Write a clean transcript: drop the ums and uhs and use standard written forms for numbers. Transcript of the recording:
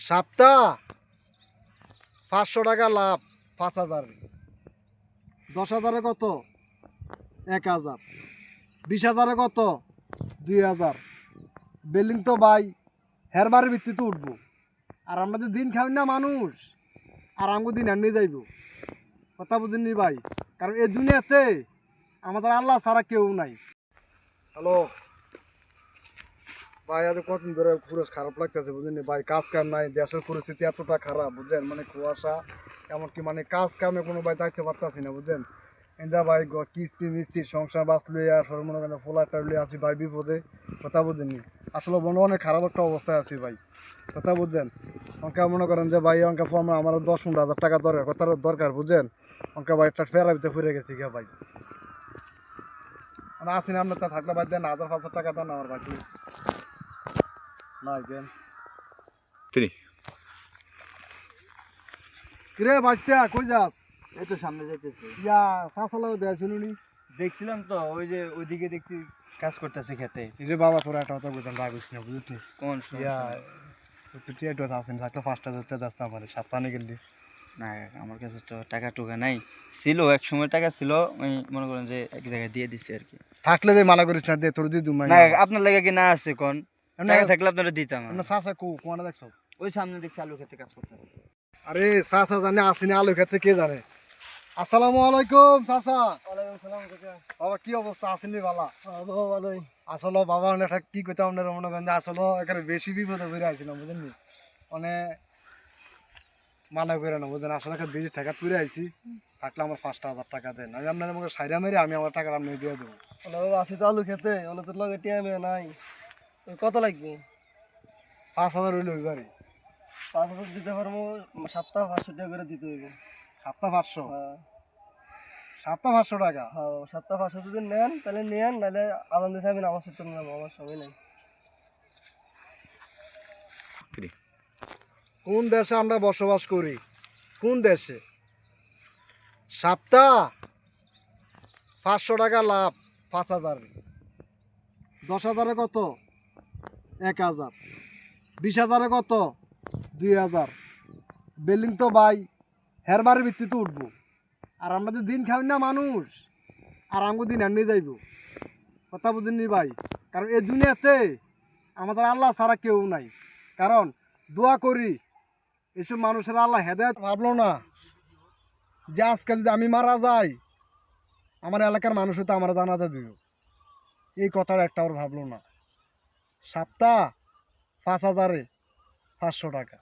সপ্তাহ 500 টাকা লাভ, 5,000। 10,000 কত? 1,000। 20,000 কত? 2,000। বিল্ডিং তো ভাই হেরবারের ভিত্তিতে উঠবো। আর আমরা তো দিন খাই না মানুষ, আর আমগো দিন এমনি যাইব। কথা বুঝিনি ভাই? কারণ এই দুনিয়াতে আমাদের আল্লাহ ছাড়া কেউ নাই। হ্যালো ভাই, আজ কতদিন ধরে পুরো খারাপ লাগতেছে বুঝলেন ভাই। কাজ কাম নাই, দেশের পরিস্থিতি এতটা খারাপ বুঝলেন, মানে কুয়াশা, এমনকি মানে কাজ কামে কোনো ভাই যাইতে পারতাছি না বুঝলেন। এন্দা ভাই কিস্তি মিস্তি সংসার বাঁচলে আর মনে করেন ফোলাটা লইয়ে আছি ভাই বিপদে। কথা বুঝেননি? আসলে মনে অনেক খারাপ একটা অবস্থায় আছি ভাই। কথা বুঝছেন? অঙ্কা মনে করেন যে ভাই অঙ্কা আমার 10-15 হাজার টাকা দরকার বুঝছেন। অঙ্কা ভাই একটা ফেরাবিতে ফুরে গেছি গা ভাই। মানে আসি না, আপনার তা থাকলে ভাই দেন 1,000-5,000 টাকা দেন আমার ভাই। নাই দেন কিরে বাচ্চা, কই যাস? এই তো সামনে যাইতেছে। ইয়া চাচালাও দেয় শুনুনি। দেখছিলাম তো ওই যে ওইদিকে দেখছি কাজ করতেছে খেতে। এই যে বাবা তোরা একটা কথা বুঝতাম রাগিস না বুঝলি। কোন ইয়া তুই টিয়া টুয়া আসেন থাকলে 5টা ধরতে যাস না আমার সাবধানে গেলি। না, আমার কাছে তো টাকা টুকা নাই। ছিল এক সময় টাকা ছিল, আমি মনে করেন যে এক জায়গায় দিয়ে দিচ্ছি আর কি। থাকলে যে মানা করিস না, দে তোর দিদি দুমাই না, আপনার লাগে কি না আছে কোন? টাকা থাকলে আপনারা দিতাম। চাচা কোয়ানা দেখছো? ওই সামনে দেখছি আলু খেতে কাজ করতে। আরে চাচা জানে আসেনি আলু খেতে, কে জানে। আসসালামু আলাইকুম চাচা। ওয়ালাইকুম সালাম কাকা। বাবা কি অবস্থা, আসেনি বালা? বাবা ভালোই। আসলে বাবা একটা কি কইতাম আপনার মনে করেন যে আসলে এখানে বেশি বিপদে পড়ে আইছিলাম বুঝলেন। মানে মানা করে না বুঝলেন, আসলে একটা বেশি টাকা তুলে আইছি। থাকলে আমার 5,000 টাকা দেন, আমি আপনার আমাকে সাইরা মেরে আমি আমার টাকা আপনি দিয়ে দেবো। বাবা আছে তো আলু খেতে, ওলা তোর লগে টিয়া নাই। কত লাগবে? 5,000 হইলে ওইবারই। 5,000 দিতে পারবো, সপ্তাহ 500 টাকা করে দিতে হইব। সপ্তাহ 500? সপ্তাহ 500 টাকা? হ্যাঁ, সপ্তাহ 500 যদি নেন তাহলে নেন, নাহলে আদান দিতে আমি নামাজ পড়তে নিলাম, আমার সময় নাই। কোন দেশে আমরা বসবাস করি? কোন দেশে সপ্তাহ 500 টাকা লাভ, 5,000। 10,000 কত? 1,000। 20,000 কত? 2,000। বিল্ডিং তো ভাই হেরবারের ভিত্তিতে উঠবো। আর আমরা তো দিন খাই না মানুষ, আর আমগো দিন এমনি যাইব। কথা বুঝিনি ভাই? কারণ এই দুনিয়াতে আমাদের আল্লাহ ছাড়া কেউ নাই। কারণ দোয়া করি এসব মানুষের আল্লাহ হেদায়েত। ভাবলো না যে আজকে যদি আমি মারা যাই, আমার এলাকার মানুষ তো আমার জানাজা দিল। এই কথাটা একটা ওর ভাবলো না। সপ্তাহ 5,000-এ 500 টাকা।